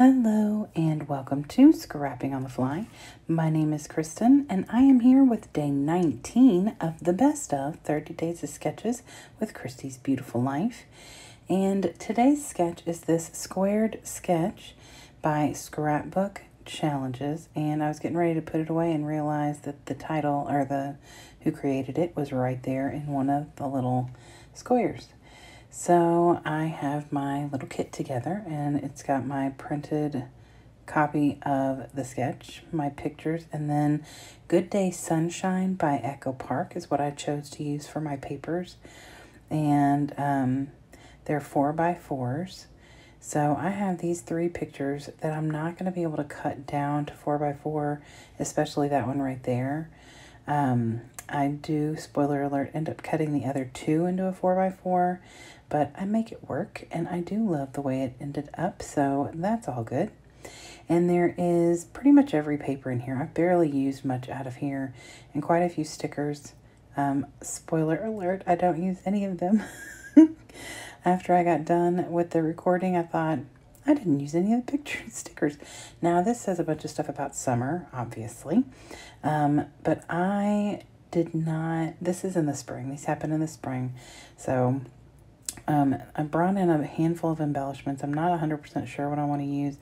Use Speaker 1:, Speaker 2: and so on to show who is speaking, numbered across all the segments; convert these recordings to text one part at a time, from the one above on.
Speaker 1: Hello and welcome to Scrapping on the Fly. My name is Kristen and I am here with day 19 of the best of 30 Days of Sketches with Christy's Beautiful Life. And today's sketch is this squared sketch by Scrapbook Challenges. And I was getting ready to put it away and realized that the title or the who created it was right there in one of the little squares. So I have my little kit together and it's got my printed copy of the sketch, my pictures, and then Good Day Sunshine by Echo Park is what I chose to use for my papers. And they're 4x4s. So I have these 3 pictures that I'm not going to be able to cut down to 4x4, especially that one right there. I do, spoiler alert, end up cutting the other 2 into a 4x4, but I make it work, and I do love the way it ended up, so that's all good. And there is pretty much every paper in here. I've barely used much out of here, and quite a few stickers. Spoiler alert, I don't use any of them. After I got done with the recording, I thought, I didn't use any of the picture stickers. Now, this says a bunch of stuff about summer, obviously, but I did not, this is in the spring. These happen in the spring, so I brought in a handful of embellishments. I'm not 100% sure what I want to use,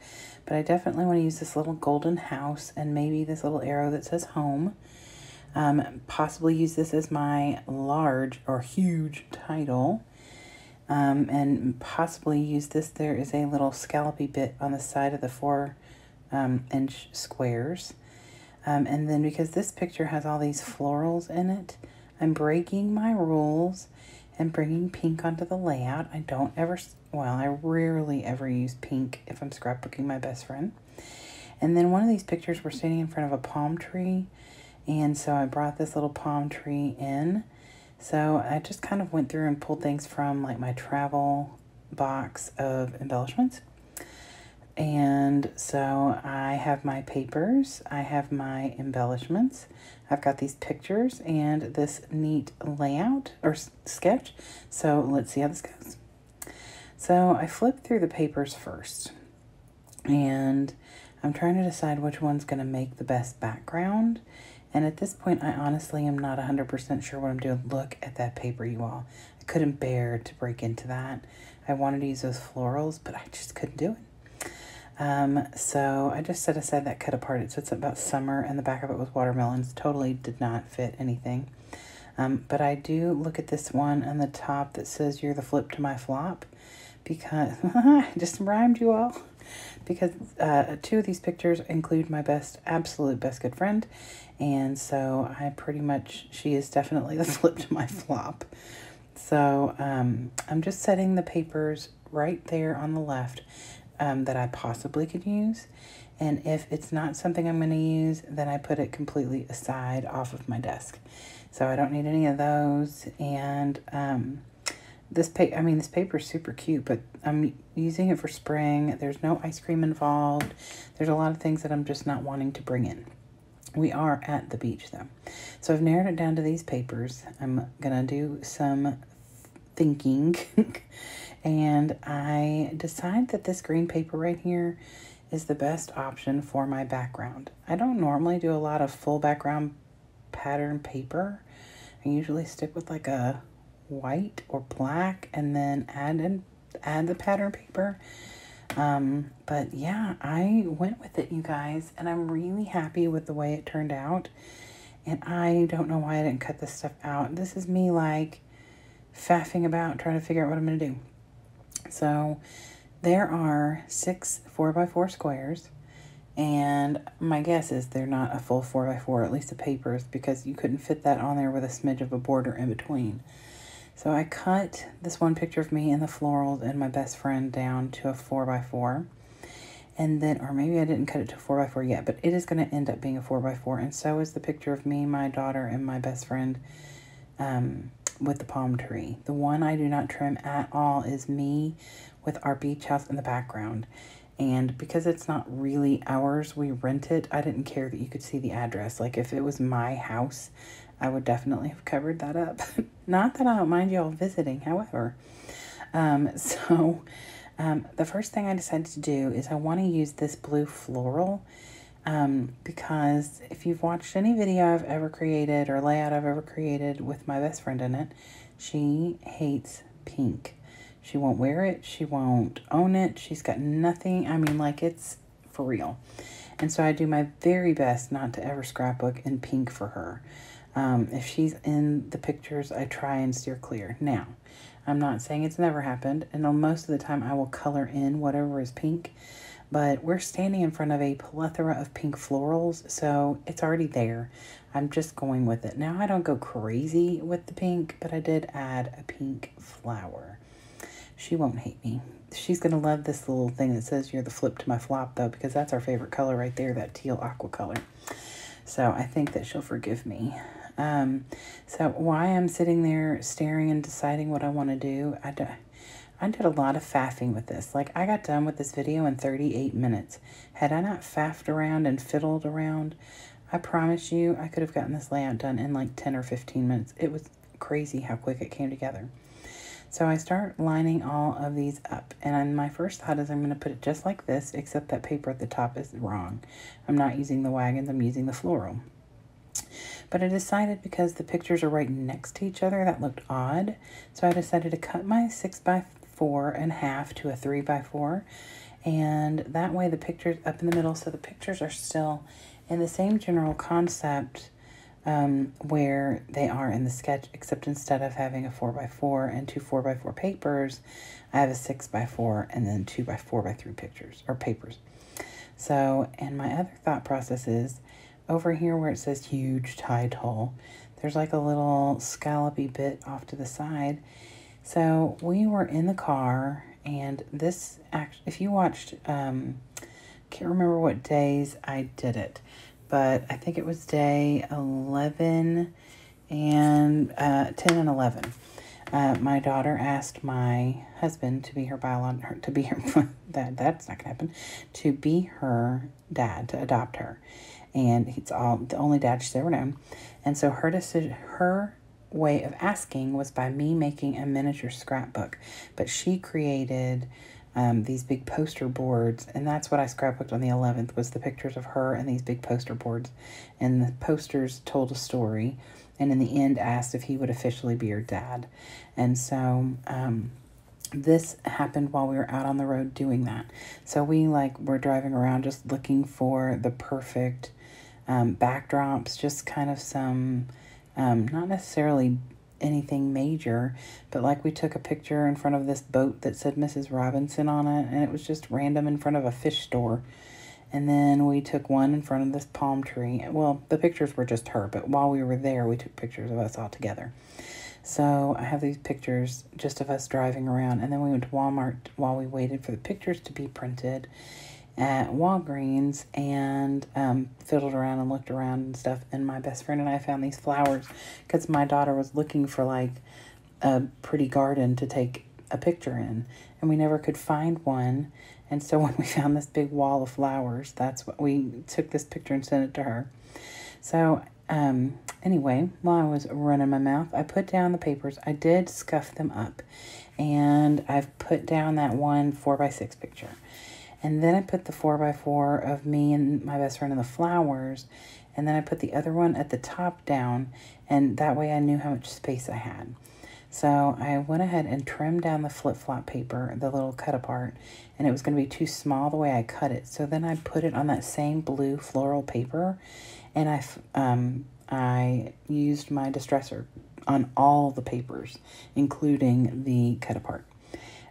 Speaker 1: but I definitely want to use this little golden house and maybe this little arrow that says home. Possibly use this as my large or huge title. And possibly use this. There is a little scallopy bit on the side of the 4-inch squares. And then because this picture has all these florals in it, I'm breaking my rules and bringing pink onto the layout. I don't ever, well, I rarely ever use pink if I'm scrapbooking my best friend. And then one of these pictures, we're standing in front of a palm tree. And so I brought this little palm tree in. So I just kind of went through and pulled things from like my travel box of embellishments. And so I have my papers, I have my embellishments, I've got these pictures and this neat layout or sketch. So let's see how this goes. So I flipped through the papers first and I'm trying to decide which one's going to make the best background. And at this point, I honestly am not 100% sure what I'm doing. Look at that paper, you all. I couldn't bear to break into that. I wanted to use those florals, but I just couldn't do it. So I just set aside that cut apart. So it's about summer, and the back of it was watermelons. Totally did not fit anything. But I do look at this one on the top that says, "You're the flip to my flop," because I just rhymed, you all. Because 2 of these pictures include my absolute best good friend. And so I pretty much, she is definitely the flip to my flop. So I'm just setting the papers right there on the left that I possibly could use. And if it's not something I'm going to use, then I put it completely aside off of my desk. So I don't need any of those. And this paper is super cute, but I'm using it for spring. There's no ice cream involved. There's a lot of things that I'm just not wanting to bring in. We are at the beach though. So I've narrowed it down to these papers. I'm gonna do some thinking and I decide that this green paper right here is the best option for my background. I don't normally do a lot of full background pattern paper. I usually stick with like a white or black and then add the pattern paper. But yeah, I went with it, you guys, and I'm really happy with the way it turned out. And I don't know why I didn't cut this stuff out. This is me like faffing about trying to figure out what I'm going to do. So there are 6 4x4 squares. And my guess is they're not a full 4x4, at least the papers, because you couldn't fit that on there with a smidge of a border in between. So I cut this one picture of me and the florals and my best friend down to a 4x4. And then, or maybe I didn't cut it to a 4x4 yet, but it is going to end up being a 4x4. And so is the picture of me, my daughter, and my best friend with the palm tree. The one I do not trim at all is me with our beach house in the background. And because it's not really ours, we rent it, I didn't care that you could see the address. Like if it was my house, I would definitely have covered that up. Not that I don't mind y'all visiting, however. So The first thing I decided to do is I want to use this blue floral because if you've watched any video I've ever created or layout I've ever created with my best friend in it, she hates pink. She won't wear it. She won't own it. She's got nothing. I mean, like, it's for real. And so I do my very best not to ever scrapbook in pink for her. If she's in the pictures, I try and steer clear. Now, I'm not saying it's never happened, and most of the time I will color in whatever is pink, but we're standing in front of a plethora of pink florals, so it's already there. I'm just going with it. Now, I don't go crazy with the pink, but I did add a pink flower. She won't hate me. She's going to love this little thing that says you're the flip to my flop, though, because that's our favorite color right there, that teal aqua color. So I think that she'll forgive me. So while I'm sitting there staring and deciding what I want to do, I did a lot of faffing with this. Like, I got done with this video in 38 minutes. Had I not faffed around and fiddled around, I promise you I could have gotten this layout done in like 10 or 15 minutes. It was crazy how quick it came together. So I start lining all of these up, and my first thought is I'm going to put it just like this, except that paper at the top is wrong. I'm not using the wagons, I'm using the floral. But I decided because the pictures are right next to each other, that looked odd. So I decided to cut my 6x4 in half to a 3x4, and that way the picture's up in the middle, so the pictures are still in the same general concept where they are in the sketch, except instead of having a 4x4 and two 4x4 papers, I have a 6x4 and then 2x4x3 pictures or papers. So, and my other thought process is over here where it says huge title, there's like a little scallopy bit off to the side. So we were in the car, and this actually, if you watched, can't remember what days I did it, but I think it was day 11 and 10 and 11. My daughter asked my husband to be her to be her that's not gonna happen, to be her dad, to adopt her, and he's the only dad she's ever known. And so her decision, her way of asking was by me making a miniature scrapbook, but she created these big poster boards, and that's what I scrapbooked on the 11th, was the pictures of her and these big poster boards. And the posters told a story, and in the end asked if he would officially be her dad. And so this happened while we were out on the road doing that. So we were driving around just looking for the perfect backdrops, just kind of some, not necessarily anything major, but like we took a picture in front of this boat that said Mrs. Robinson on it, and it was just random in front of a fish store. And then we took one in front of this palm tree. Well, the pictures were just her, but while we were there, we took pictures of us all together. So I have these pictures just of us driving around, and then we went to Walmart while we waited for the pictures to be printed at Walgreens, and fiddled around and looked around and stuff. And my best friend and I found these flowers because my daughter was looking for like a pretty garden to take a picture in, and we never could find one. And so when we found this big wall of flowers, that's what we took this picture and sent it to her. So anyway, while I was running my mouth, I put down the papers. I did scuff them up, and I've put down that one 4x6 picture. And then I put the 4x4 of me and my best friend and the flowers. And then I put the other one at the top down. And that way I knew how much space I had. So I went ahead and trimmed down the flip-flop paper, the little cut apart. And it was going to be too small the way I cut it. So then I put it on that same blue floral paper. And I used my distresser on all the papers, including the cut apart.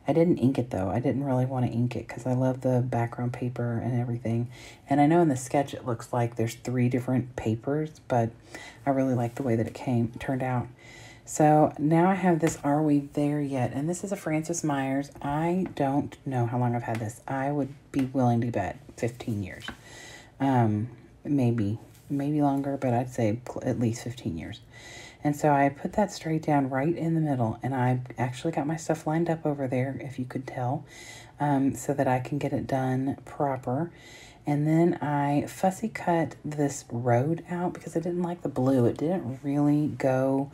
Speaker 1: I didn't ink it, though. I didn't really want to ink it because I love the background paper and everything. And I know in the sketch it looks like there's 3 different papers, but I really like the way that it turned out. So now I have this Are We There Yet? And this is a Francos Meyers. I don't know how long I've had this. I would be willing to bet 15 years. Maybe longer, but I'd say at least 15 years. And so I put that straight down right in the middle, and I actually got my stuff lined up over there, if you could tell, so that I can get it done proper. And then I fussy cut this road out because I didn't like the blue. It didn't really go,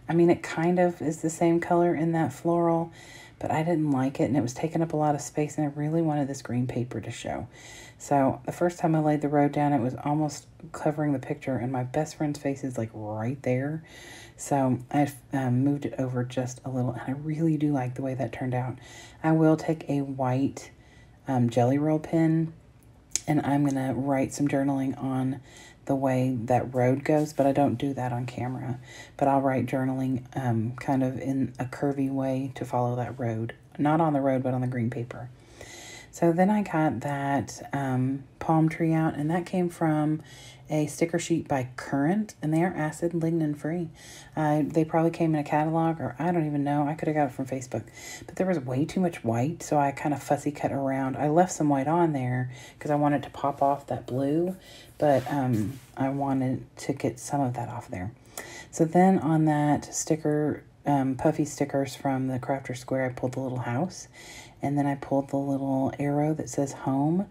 Speaker 1: I mean, it kind of is the same color in that floral, but I didn't like it, and it was taking up a lot of space, and I really wanted this green paper to show. So the first time I laid the road down, it was almost covering the picture, and my best friend's face is like right there. So I moved it over just a little, and I really do like the way that turned out. I will take a white Jelly Roll pen, and I'm going to write some journaling on the way that road goes, but I don't do that on camera. But I'll write journaling kind of in a curvy way to follow that road. Not on the road, but on the green paper. So then I got that palm tree out, and that came from a sticker sheet by Current, and they are acid and lignin free. They probably came in a catalog, or I don't even know. I could have got it from Facebook, but there was way too much white, so I kind of fussy cut around. I left some white on there because I wanted to pop off that blue, but I wanted to get some of that off there. So then on that sticker, puffy stickers from the Crafter Square, I pulled the little house, and then I pulled the little arrow that says home,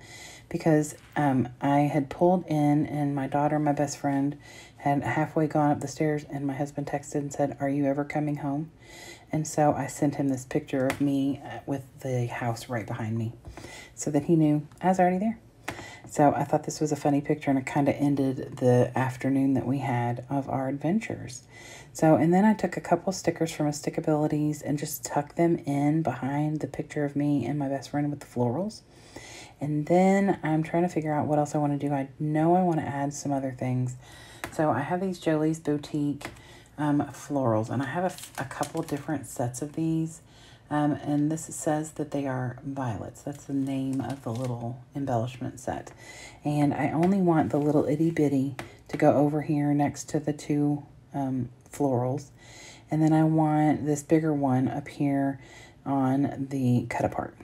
Speaker 1: because I had pulled in, and my daughter, my best friend, had halfway gone up the stairs, and my husband texted and said, "Are you ever coming home?" And so I sent him this picture of me with the house right behind me, so that he knew I was already there. So I thought this was a funny picture, and it kind of ended the afternoon that we had of our adventures. So, and then I took a couple stickers from a Stick-a-bilities and just tucked them in behind the picture of me and my best friend with the florals. And then I'm trying to figure out what else I want to do. I know I want to add some other things. So I have these Jollee's Boutique florals, and I have a couple different sets of these. And this says that they are violets. That's the name of the little embellishment set. And I only want the little itty bitty to go over here next to the two florals. And then I want this bigger one up here on the cut apart.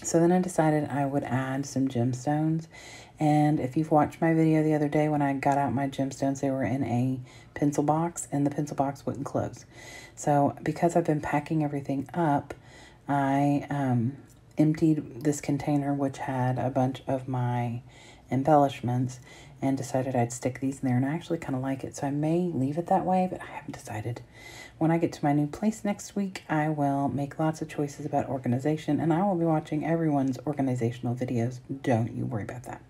Speaker 1: So then I decided I would add some gemstones. And if you've watched my video the other day when I got out my gemstones, they were in a pencil box, and the pencil box wouldn't close. So because I've been packing everything up, I emptied this container, which had a bunch of my embellishments, and decided I'd stick these in there, and I actually kind of like it. So I may leave it that way, but I haven't decided. When I get to my new place next week, I will make lots of choices about organization, and I will be watching everyone's organizational videos. Don't you worry about that.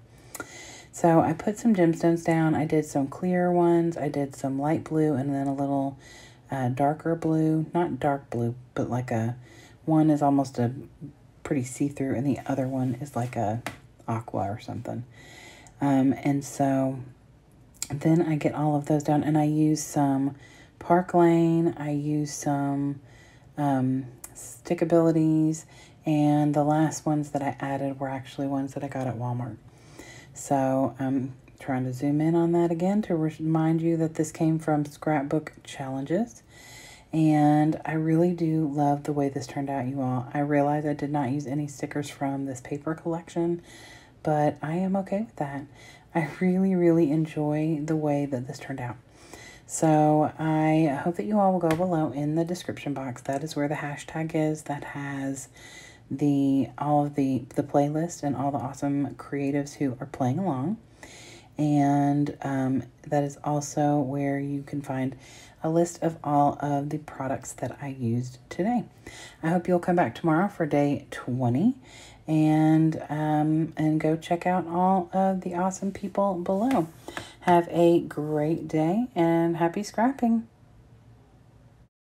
Speaker 1: So I put some gemstones down. I did some clear ones. I did some light blue, and then a little darker blue. Not dark blue, but like one is almost a pretty see-through, and the other one is like a aqua or something. And so then I get all of those down, and I use some Park Lane, I use some Stick-a-bilities, and the last ones that I added were actually ones that I got at Walmart. So I'm trying to zoom in on that again to remind you that this came from Scrapbook Challenges. And I really do love the way this turned out, you all. I realize I did not use any stickers from this paper collection, but I am okay with that. I really, really enjoy the way that this turned out. So I hope that you all will go below in the description box. That is where the hashtag is. That has all of the playlist and all the awesome creatives who are playing along. And that is also where you can find a list of all of the products that I used today. I hope you'll come back tomorrow for day 20 and go check out all of the awesome people below. Have a great day and happy scrapping.